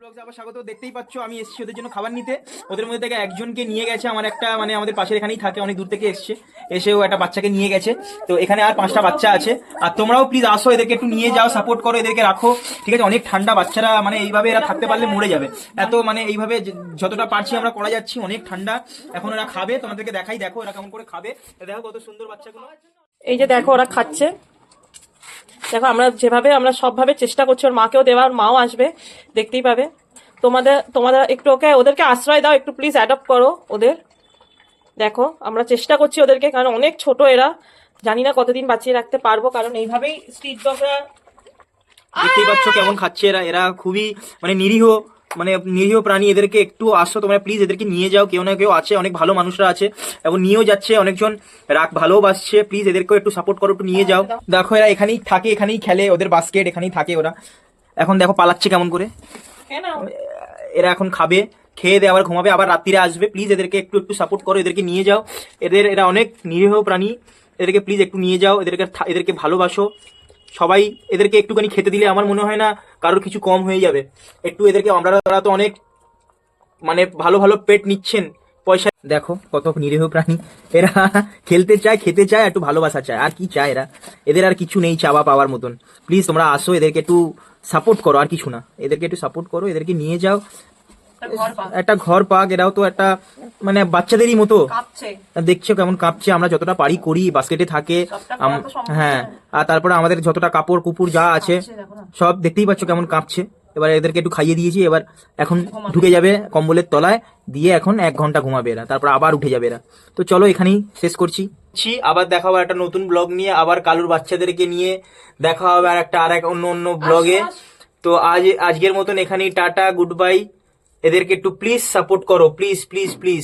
ব্লগসে আবার স্বাগত। দেখতেই পাচ্ছ আমি এসেছি ওদের জন্য খাবার নিতে। ওদের মধ্যে থেকে একজনকে নিয়ে গেছে আমার একটা মানে আমাদের পাশের এখানেই থাকে, অনেক দূর থেকে এসছে, এসেও একটা বাচ্চাকে নিয়ে গেছে। তো এখানে আর 5টা বাচ্চা আছে। আর তোমরাও প্লিজ আসো, এদেরকে একটু নিয়ে যাও, সাপোর্ট করো, এদেরকে রাখো, ঠিক আছে? অনেক ঠান্ডা, বাচ্চারা মানে এইভাবে এরা থাকতে পারলে মরে যাবে। এত মানে এইভাবে যতটা পারছি আমরা করা যাচ্ছি, অনেক ঠান্ডা। এখন ওরা খাবে, তোমাদেরকে দেখাই, দেখো ওরা কেমন করে খাবে। দেখো কত সুন্দর বাচ্চাগুলো। এই যে দেখো ওরা খাচ্ছে, দেখো আমরা যেভাবে আমরা সবভাবে চেষ্টা করছি, ওর মাকেও দেওয়ার, মাও আসবে, দেখতেই পাবে। তোমাদের একটু ওদেরকে আশ্রয় দাও, একটু প্লিজ অ্যাডপ্ট করো ওদের। দেখো আমরা চেষ্টা করছি ওদেরকে, কারণ অনেক ছোট এরা, জানি না কতদিন বাঁচিয়ে রাখতে পারবো, কারণ এইভাবেই স্ট্রিট ডগরা। দেখতেই পাচ্ছ কেমন খাচ্ছে এরা। এরা খুবই মানে নিরীহ প্রাণী। এদেরকে একটু আসো তোমরা প্লিজ, এদেরকে নিয়ে যাও। কেউ না কেউ আছে, অনেক ভালো মানুষরা আছে এবং নিয়েও যাচ্ছে, অনেকজন ভালোবাসছে। প্লিজ এদেরকেও একটু সাপোর্ট করো, একটু নিয়ে যাও। দেখো এরা এখানেই থাকে, এখানেই খেলে, ওদের বাস্কেট এখানেই থাকে ওরা। এখন দেখো পালাচ্ছে কেমন করে। এরা এখন খাবে, খেয়ে দিয়ে আবার ঘুমাবে, আবার রাত্রিরে আসবে। প্লিজ এদেরকে একটু একটু সাপোর্ট করো, এদেরকে নিয়ে যাও। এরা অনেক নিরীহ প্রাণী, এদেরকে প্লিজ একটু নিয়ে যাও। এদেরকে ভালোবাসো সবাই। এদেরকে একটুখানি খেতে দিলে আমার মনে হয় না কারোর কিছু কম হয়ে যাবে। একটু এদেরকে, আমরা তো অনেক মানে ভালো ভালো পেট নিচ্ছেন পয়সা। দেখো কত নিরীহ প্রাণী। এরা খেলতে চায়, খেতে চায়, একটু ভালোবাসা চায়, আর কি চায় এরা? এদের আর কিছু নেই চাওয়া পাওয়ার মতন। প্লিজ তোমরা আসো, এদেরকে একটু সাপোর্ট করো, আর কিছু না। এদেরকে একটু সাপোর্ট করো, এদেরকে নিয়ে যাও, একটা ঘর পাক। এরাও তো একটা মানে বাচ্চাদেরই মতো। দেখছো কেমন কাঁপছে। আমরা যতটা পারি করি, বাস্কেটে থাকে। হ্যাঁ, আর তারপরে আমাদের যতটা কাপড় কুপুর যা আছে সব দেখতেই পাচ্ছ কেমন কাঁপছে। এবার এদেরকে একটু খাইয়ে দিয়েছি, এবার এখন ঢুকে যাবে কম্বলের তলায়, দিয়ে এখন 1 ঘন্টা ঘুমাবে এরা, তারপর আবার উঠে যাবে এরা। তো চলো এখানেই শেষ করছি। আবার দেখা হবে একটা নতুন ব্লগ নিয়ে, আবার কালুর বাচ্চাদেরকে নিয়ে দেখা হবে আর এক অন্য ব্লগে। তো আজকের মতন এখানেই টাটা, গুড বাই। এদেরকে একটু প্লিজ সাপোর্ট করো, প্লিজ প্লিজ প্লিজ।